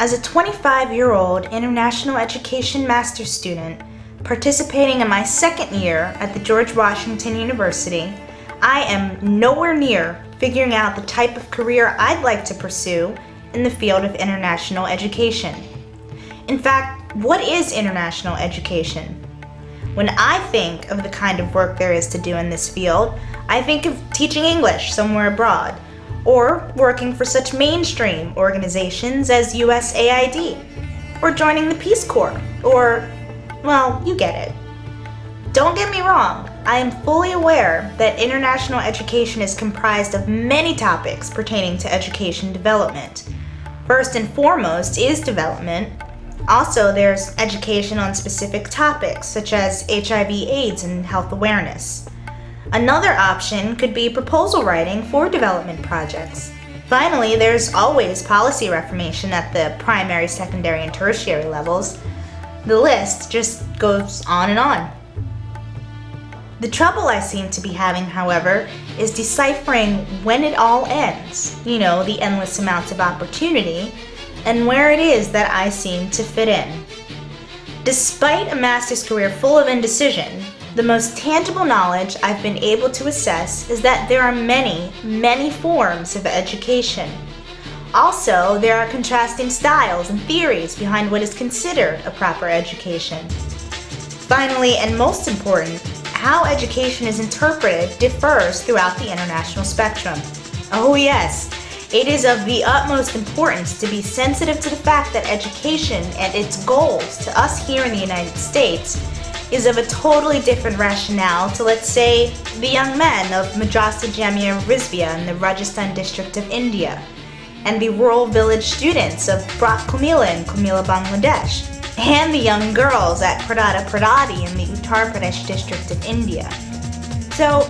As a 25-year-old international education master's student participating in my second year at the George Washington University, I am nowhere near figuring out the type of career I'd like to pursue in the field of international education. In fact, what is international education? When I think of the kind of work there is to do in this field, I think of teaching English somewhere abroad, or working for such mainstream organizations as USAID, or joining the Peace Corps, or, well, you get it. Don't get me wrong, I am fully aware that international education is comprised of many topics pertaining to education development. First and foremost is development. Also, there's education on specific topics such as HIV/AIDS and health awareness. Another option could be proposal writing for development projects. Finally, there's always policy reformation at the primary, secondary, and tertiary levels. The list just goes on and on. The trouble I seem to be having, however, is deciphering when it all ends, the endless amounts of opportunity, and where it is that I seem to fit in. Despite a master's career full of indecision, the most tangible knowledge I've been able to assess is that there are many, many forms of education. Also, there are contrasting styles and theories behind what is considered a proper education. Finally, and most important, how education is interpreted differs throughout the international spectrum. Oh yes, it is of the utmost importance to be sensitive to the fact that education and its goals to us here in the United States is of a totally different rationale to, let's say, the young men of Madrasa Jamia Rizvia in the Rajasthan district of India, and the rural village students of Brak Kumila in Kumila, Bangladesh, and the young girls at Pradata Pradati in the Uttar Pradesh district of India. So,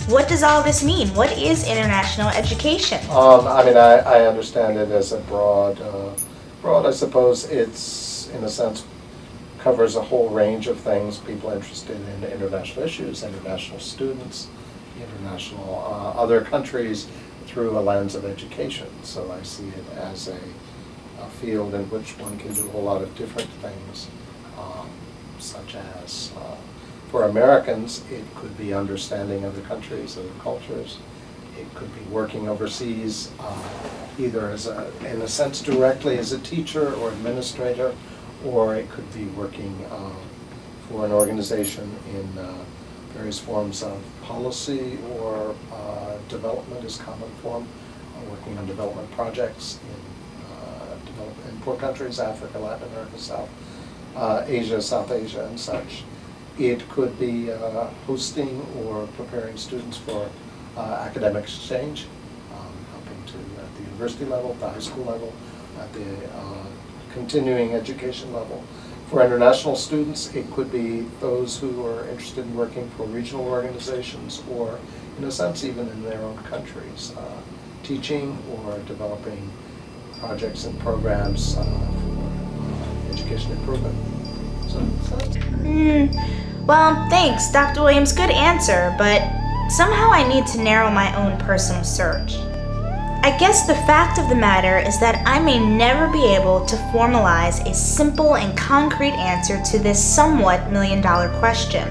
what does all this mean? What is international education? I understand it as a broad, I suppose it's, in a sense, covers a whole range of things, people interested in international issues, international students, international other countries through a lens of education. So I see it as a field in which one can do a whole lot of different things, such as for Americans, it could be understanding other countries, other cultures. It could be working overseas, either as in a sense directly as a teacher or administrator, or it could be working for an organization in various forms of policy or development as common form, working on development projects in poor countries, Africa, Latin America, South Asia, and such. It could be hosting or preparing students for academic exchange, helping to at the university level, the high school level, at the continuing education level. For international students, it could be those who are interested in working for regional organizations or, in a sense, even in their own countries, teaching or developing projects and programs for education improvement. Well, thanks, Dr. Williams. Good answer, but somehow I need to narrow my own personal search. I guess the fact of the matter is that I may never be able to formalize a simple and concrete answer to this somewhat million-dollar question.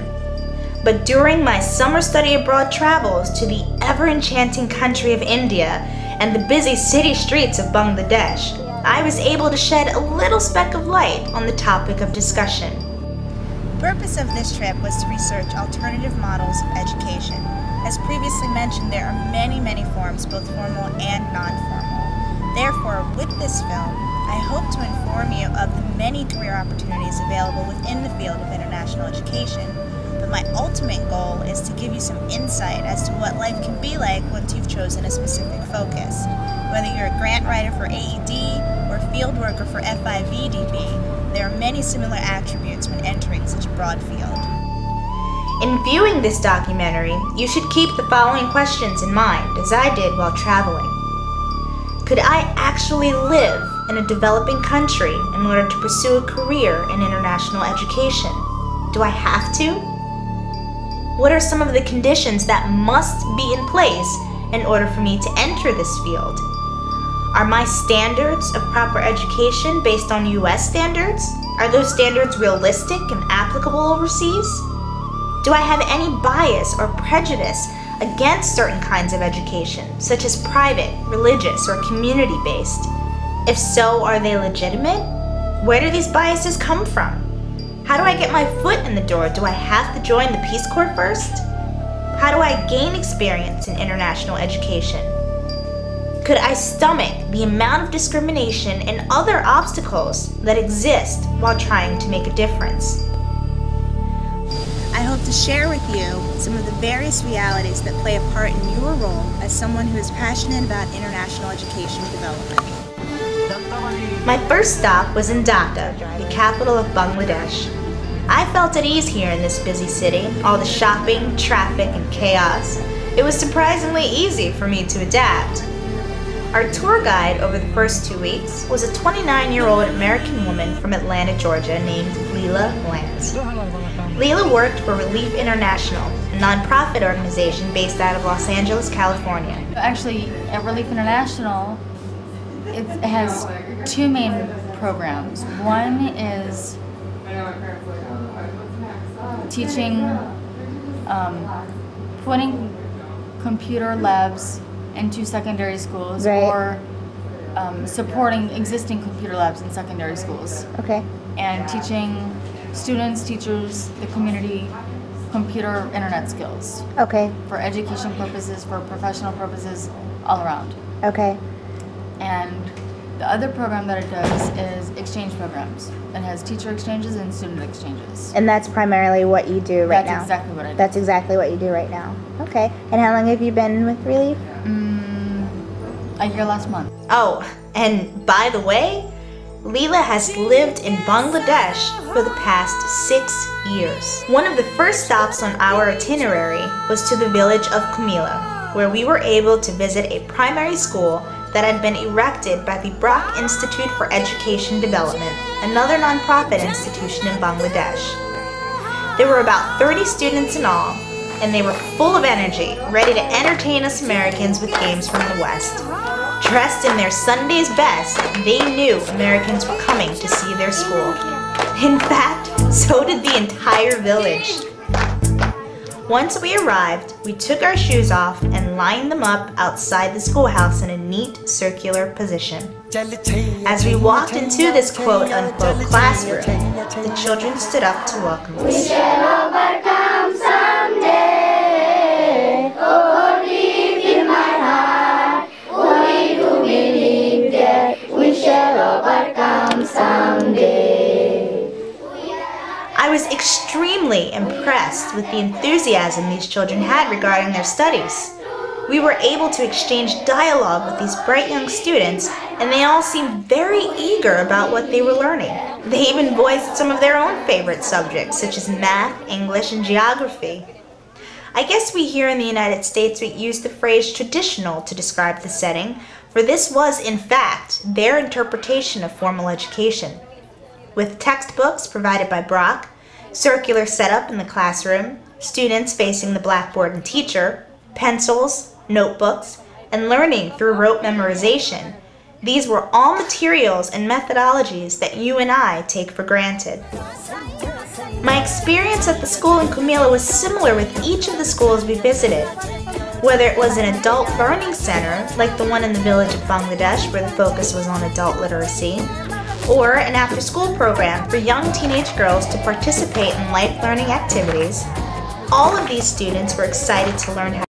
But during my summer study abroad travels to the ever-enchanting country of India and the busy city streets of Bangladesh, I was able to shed a little speck of light on the topic of discussion. The purpose of this trip was to research alternative models of education. As previously mentioned, there are many, many forms, both formal and non-formal. Therefore, with this film, I hope to inform you of the many career opportunities available within the field of international education, but my ultimate goal is to give you some insight as to what life can be like once you've chosen a specific focus. Whether you're a grant writer for AED or field worker for FIVDB, there are many similar attributes when entering such a broad field. In viewing this documentary, you should keep the following questions in mind, as I did while traveling. Could I actually live in a developing country in order to pursue a career in international education? Do I have to? What are some of the conditions that must be in place in order for me to enter this field? Are my standards of proper education based on US standards? Are those standards realistic and applicable overseas? Do I have any bias or prejudice against certain kinds of education, such as private, religious, or community-based? If so, are they legitimate? Where do these biases come from? How do I get my foot in the door? Do I have to join the Peace Corps first? How do I gain experience in international education? Could I stomach the amount of discrimination and other obstacles that exist while trying to make a difference? I hope to share with you some of the various realities that play a part in your role as someone who is passionate about international education development. My first stop was in Dhaka, the capital of Bangladesh. I felt at ease here in this busy city, all the shopping, traffic, and chaos. It was surprisingly easy for me to adapt. Our tour guide over the first 2 weeks was a 29-year-old American woman from Atlanta, Georgia named Leela Lance. Leela worked for Relief International, a nonprofit organization based out of Los Angeles, California. Actually, at Relief International, it has two main programs. One is teaching, putting computer labs into secondary schools, right, or supporting existing computer labs in secondary schools. Okay. And teaching students, teachers, the community computer internet skills. Okay. For education purposes, for professional purposes, all around. Okay. And the other program that it does is exchange programs. It has teacher exchanges and student exchanges. And that's primarily what you do right now? That's exactly what I do. That's exactly what you do right now. Okay. And how long have you been with Relief? A year last month. Oh, and by the way, Leela has lived in Bangladesh for the past 6 years. One of the first stops on our itinerary was to the village of Kumila, where we were able to visit a primary school that had been erected by the Brock Institute for Education Development, another nonprofit institution in Bangladesh. There were about 30 students in all, and they were full of energy, ready to entertain us Americans with games from the West. Dressed in their Sunday's best, they knew Americans were coming to see their school. In fact, so did the entire village. Once we arrived, we took our shoes off and lined them up outside the schoolhouse in a neat circular position. As we walked into this quote-unquote classroom, the children stood up to welcome us. We shall overcome someday. Oh, deep in my heart, we do believe that we shall overcome someday. I was extremely impressed with the enthusiasm these children had regarding their studies. We were able to exchange dialogue with these bright young students, and they all seemed very eager about what they were learning. They even voiced some of their own favorite subjects, such as math, English, and geography. I guess we here in the United States we use the phrase traditional to describe the setting, for this was, in fact, their interpretation of formal education. With textbooks provided by Brock, circular setup in the classroom, students facing the blackboard and teacher, pencils, notebooks, and learning through rote memorization, these were all materials and methodologies that you and I take for granted. My experience at the school in Kumila was similar with each of the schools we visited. Whether it was an adult learning center, like the one in the village of Bangladesh where the focus was on adult literacy, or an after-school program for young teenage girls to participate in life-learning activities, all of these students were excited to learn how